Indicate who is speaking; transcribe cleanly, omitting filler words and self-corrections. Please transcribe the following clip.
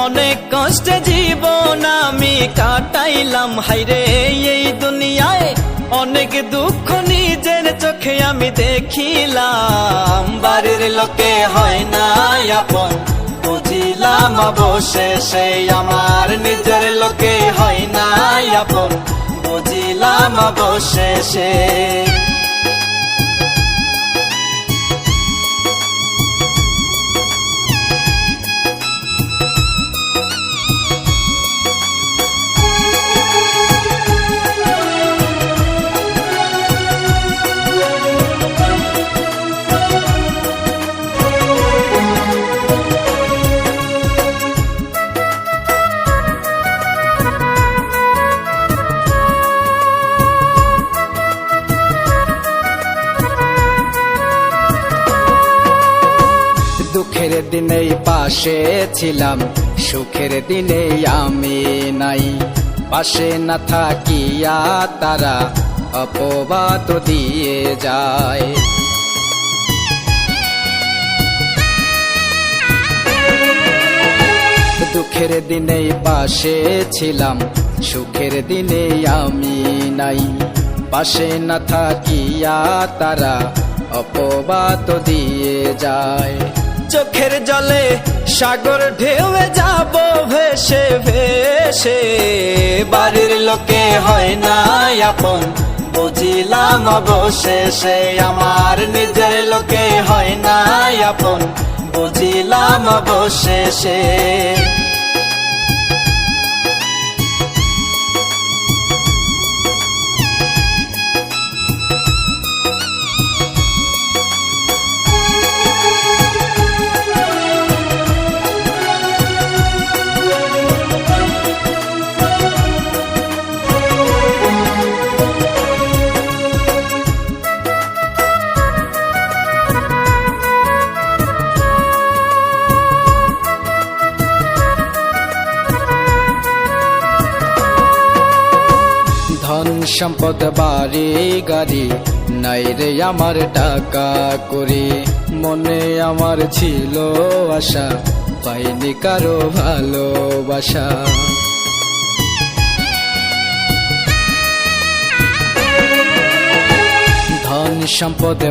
Speaker 1: অনেক কষ্টে জীবন আমি কাটাইলাম, হাইরে এই দুনিয়ায় অনেক দুঃখ নিজের চোখে আমি দেখিলাম। বাড়ির লোকে হয় না আপন, বুঝিলাম অবশেষে আমার নিজের লোকে হয় না আপন, বুঝিলাম অবশেষে। দুঃখের দিনেই পাশে ছিলাম, সুখের দিনে আমি নাই। পাশে না থাকিয়া তারা অপবাদ দিয়ে যায়। দুঃখের দিনেই পাশে ছিলাম, সুখের দিনে আমি নাই। পাশে না থাকিয়া তারা অপবাদ দিয়ে যায়। চোখের জলে সাগর ঢেউয়ে যাব ভেসে ভেসে, বাড়ির লোকে হয় না আপন, বুঝিলাম অবশেষে আমার নিজের লোকে হয় না আপন, বুঝিলাম অবশেষে। ধন সম্পদ বাড়ি গাড়ি নাই রে আমার, টাকা করি মনে আমার ছিল আশা, পাইনি কারো ভালোবাসা। ধন সম্পদ